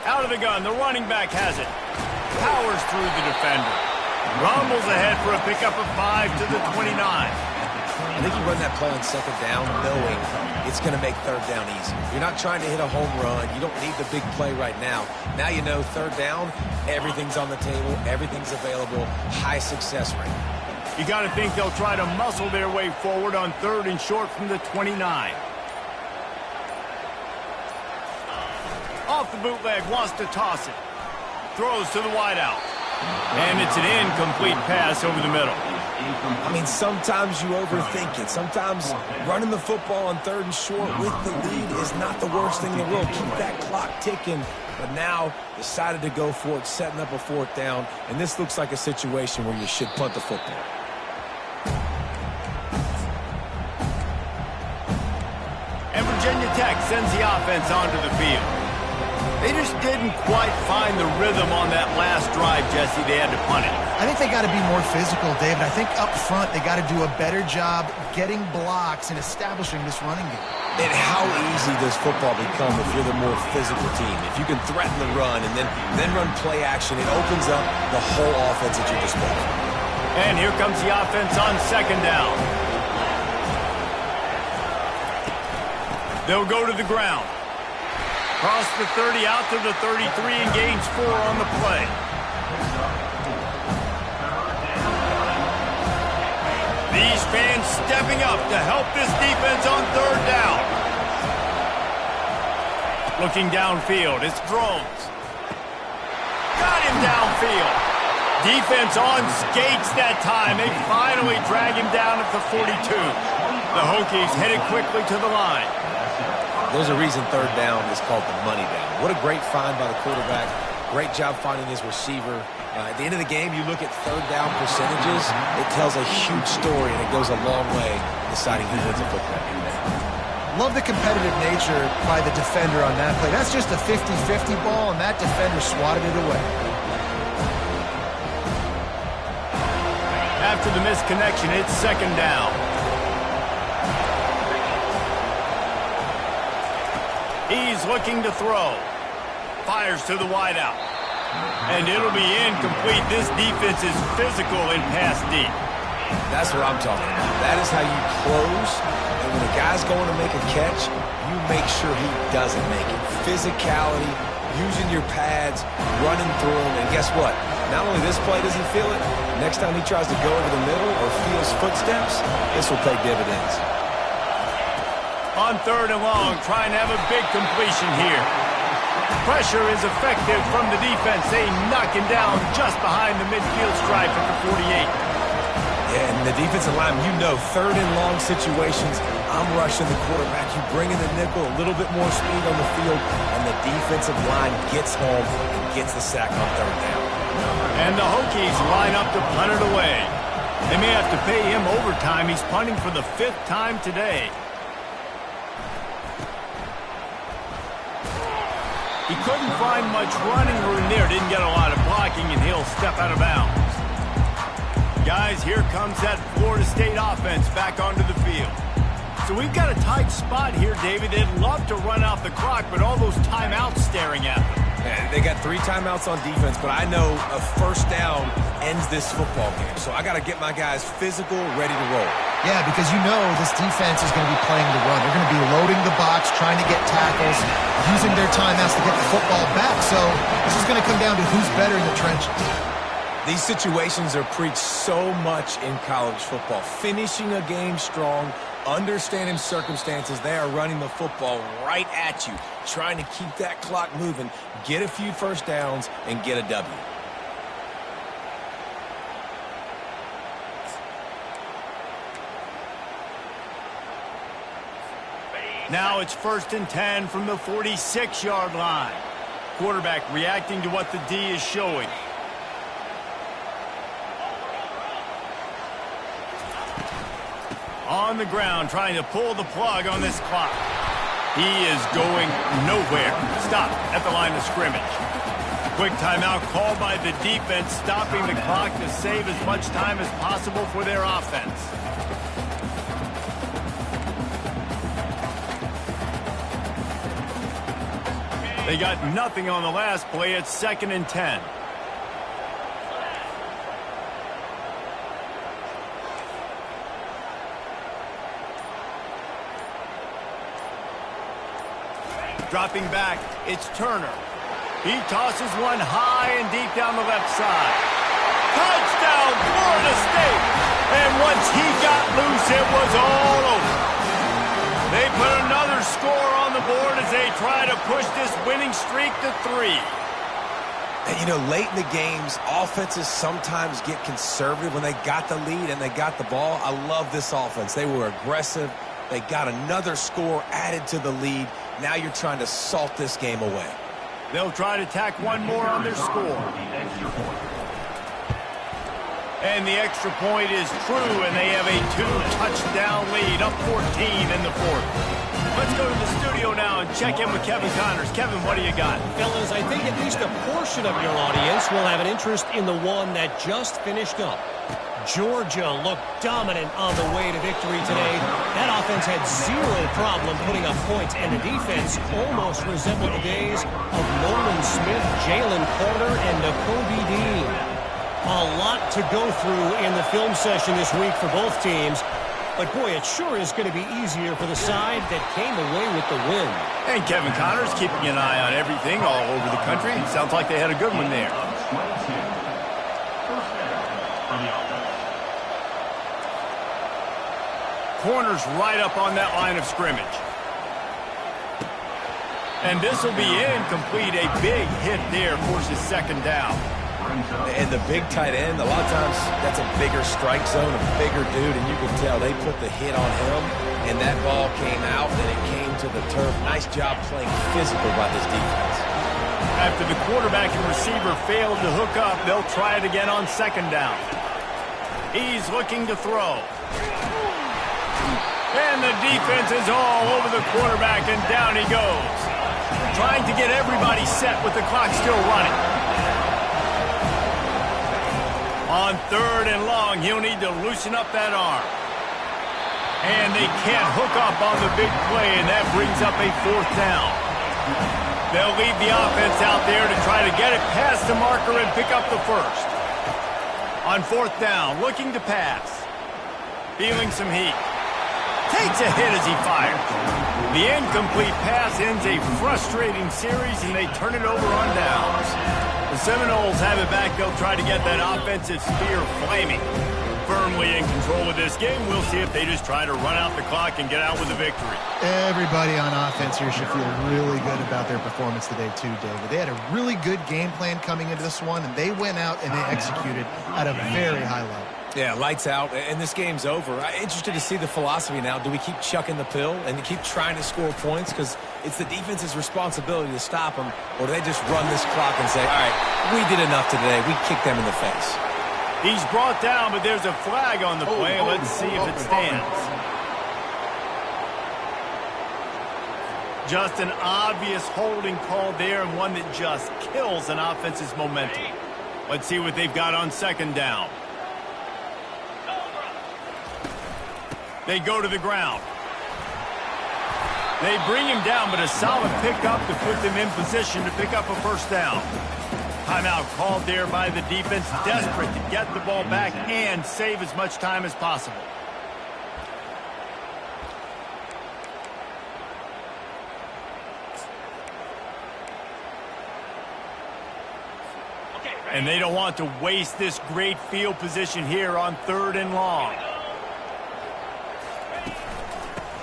Out of the gun, the running back has it. Powers through the defender. Rumbles ahead for a pickup of 5 to the 29. I think you run that play on 2nd down knowing it's going to make 3rd down easy. You're not trying to hit a home run. You don't need the big play right now. Now you know 3rd down, everything's on the table, everything's available, high success rate. You got to think they'll try to muscle their way forward on 3rd and short from the 29. Off the bootleg, wants to toss it. Throws to the wideout. And it's an incomplete pass over the middle. I mean, sometimes you overthink it. Sometimes running the football on 3rd and short with the lead is not the worst thing in the world. Keep that clock ticking. But now decided to go for it, setting up a 4th down. And this looks like a situation where you should punt the football. And Virginia Tech sends the offense onto the field. They just didn't quite find the rhythm on that last drive, Jesse. They had to punt it. I think they got to be more physical, David. I think up front they got to do a better job getting blocks and establishing this running game. And how easy does football become if you're the more physical team? If you can threaten the run and then run play action, it opens up the whole offense at your disposal. And here comes the offense on 2nd down. They'll go to the ground. Cross the 30 out to the 33 and gains 4 on the play. These fans stepping up to help this defense on 3rd down. Looking downfield, it's Drones. Got him downfield. Defense on skates that time. They finally drag him down at the 42. The Hokies headed quickly to the line. There's a reason 3rd down is called the money down. What a great find by the quarterback. Great job finding his receiver. At the end of the game, you look at third down percentages. It tells a huge story, and it goes a long way in deciding who wins a football game. Love the competitive nature by the defender on that play. That's just a 50-50 ball, and that defender swatted it away. After the missed connection, it's second down. He's looking to throw. Fires to the wideout. And it'll be incomplete. This defense is physical in pass deep. That's what I'm talking about. That is how you close. And when a guy's going to make a catch, you make sure he doesn't make it. Physicality, using your pads, running through them. And guess what? Not only this play does he feel it, next time he tries to go over the middle or feels footsteps, this will pay dividends. On third and long, trying to have a big completion here. Pressure is effective from the defense. They knock him down just behind the midfield stripe at the 48. Yeah, and the defensive line, you know, third and long situations, I'm rushing the quarterback. You bring in the nickel, a little bit more speed on the field, and the defensive line gets home and gets the sack on third down. And the Hokies line up to punt it away. They may have to pay him overtime. He's punting for the 5th time today. He couldn't find much running room there. Didn't get a lot of blocking, and he'll step out of bounds. Guys, here comes that Florida State offense back onto the field. So we've got a tight spot here, David. They'd love to run out the clock, but all those timeouts staring at them. Yeah, they got 3 timeouts on defense, but I know a first down ends this football game. So I got to get my guys physical, ready to roll. Yeah, because you know this defense is going to be playing the run. They're going to be loading the box, trying to get tackles, using their timeouts to get the football back. So this is going to come down to who's better in the trenches. These situations are preached so much in college football. Finishing a game strong, understanding circumstances. They are running the football right at you, trying to keep that clock moving, get a few first downs, and get a W. Now it's 1st and 10 from the 46-yard line. Quarterback reacting to what the D is showing. On the ground, trying to pull the plug on this clock. He is going nowhere. Stop at the line of scrimmage. Quick timeout called by the defense, stopping the clock to save as much time as possible for their offense. They got nothing on the last play. It's 2nd and 10. Dropping back, it's Turner. He tosses one high and deep down the left side. Touchdown, Florida State! And once he got loose, it was all over. They put another score on the board as they try to push this winning streak to 3. And, you know, late in the games, offenses sometimes get conservative when they got the lead and they got the ball. I love this offense. They were aggressive. They got another score added to the lead. Now you're trying to salt this game away. They'll try to tack one more on their score. And the extra point is true, and they have a 2-touchdown lead, up 14 in the 4th. Let's go to the studio now and check in with Kevin Connors. Kevin, what do you got? Fellas, I think at least a portion of your audience will have an interest in the one that just finished up. Georgia looked dominant on the way to victory today. That offense had zero problem putting up points, and the defense almost resembled the days of Nolan Smith, Jalen Carter, and Nakobe Dean. A lot to go through in the film session this week for both teams. But, boy, it sure is going to be easier for the side that came away with the win. And Kevin Connors keeping an eye on everything all over the country. Sounds like they had a good one there. Corners right up on that line of scrimmage. And this will be incomplete. A big hit there forces 2nd down. And the big tight end, a lot of times that's a bigger strike zone, a bigger dude, and you can tell they put the hit on him, and that ball came out, and it came to the turf. Nice job playing physical by this defense. After the quarterback and receiver failed to hook up, they'll try it again on second down. He's looking to throw. And the defense is all over the quarterback, and down he goes. Trying to get everybody set with the clock still running. On third and long, he'll need to loosen up that arm. And they can't hook up on the big play, and that brings up a fourth down. They'll leave the offense out there to try to get it past the marker and pick up the first. On fourth down, looking to pass. Feeling some heat. Takes a hit as he fires. The incomplete pass ends a frustrating series, and they turn it over on downs. The Seminoles have it back. They'll try to get that offensive spear flaming. Firmly in control of this game. We'll see if they just try to run out the clock and get out with a victory. Everybody on offense here should feel really good about their performance today too, David. They had a really good game plan coming into this one, and they went out and they executed at a very high level. Yeah, lights out, and this game's over. I'm interested to see the philosophy now. Do we keep chucking the pill and keep trying to score points? Because it's the defense's responsibility to stop them, or do they just run this clock and say, all right, we did enough today. We kicked them in the face. He's brought down, but there's a flag on the play. Let's see if it stands. Just an obvious holding call there, and one that just kills an offense's momentum. Let's see what they've got on second down. They go to the ground. They bring him down, but a solid pickup to put them in position to pick up a first down. Timeout called there by the defense, desperate to get the ball back and save as much time as possible. And they don't want to waste this great field position here on third and long.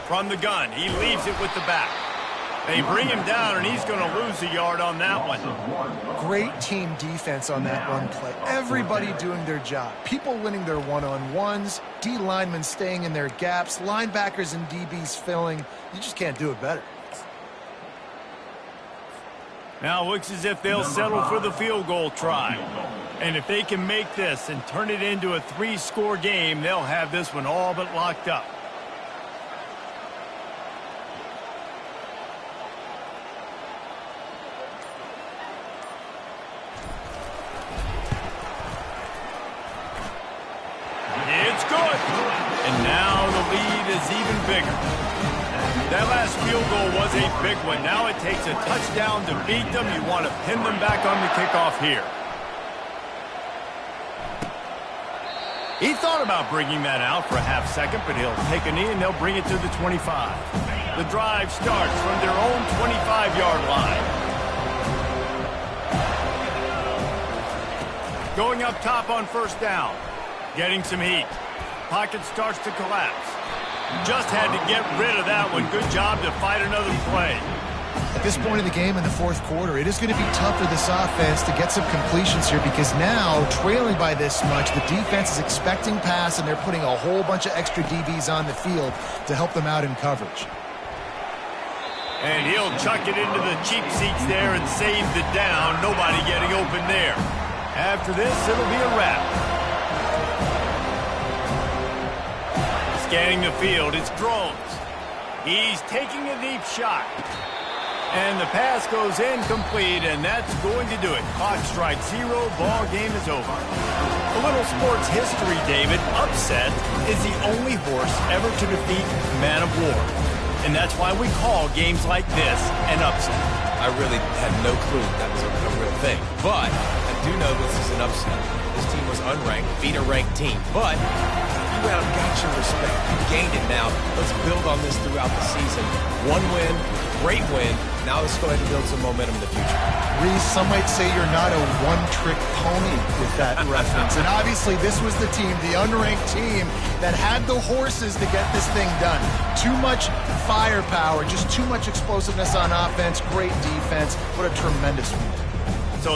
From the gun, he leaves it with the back. They bring him down, and he's going to lose a yard on that one. Great team defense on that run play. Everybody doing their job. People winning their one-on-ones, D linemen staying in their gaps, linebackers and DBs filling. You just can't do it better. Now it looks as if they'll settle for the field goal try. And if they can make this and turn it into a 3-score game, they'll have this one all but locked up. It's good. And now the lead is even bigger. That last field goal was a big one. Now it takes a touchdown to beat them. You want to pin them back on the kickoff here. He thought about bringing that out for a half second, but he'll take a knee and they'll bring it to the 25. The drive starts from their own 25-yard line. Going up top on first down. Getting some heat. Pocket starts to collapse. Just had to get rid of that one. Good job to fight another play. At this point in the game in the fourth quarter, it is going to be tough for this offense to get some completions here because now, trailing by this much, the defense is expecting pass, and they're putting a whole bunch of extra DBs on the field to help them out in coverage. And he'll chuck it into the cheap seats there and save the down. Nobody getting open there. After this, it'll be a wrap. Scanning the field, it's Drones. He's taking a deep shot. And the pass goes incomplete, and that's going to do it. Clock strikes 0, ball game is over. A little sports history, David. Upset is the only horse ever to defeat Man of War. And that's why we call games like this an upset. I really had no clue that was a real thing. But I do know this is an upset. This team was unranked, beat a ranked team. But you got your respect. You gained it now. Let's build on this throughout the season. One win, great win. Now let's go ahead and build some momentum in the future. Reese, some might say you're not a one-trick pony with that reference. And obviously this was the team, the unranked team, that had the horses to get this thing done. Too much firepower, just too much explosiveness on offense, great defense. What a tremendous win.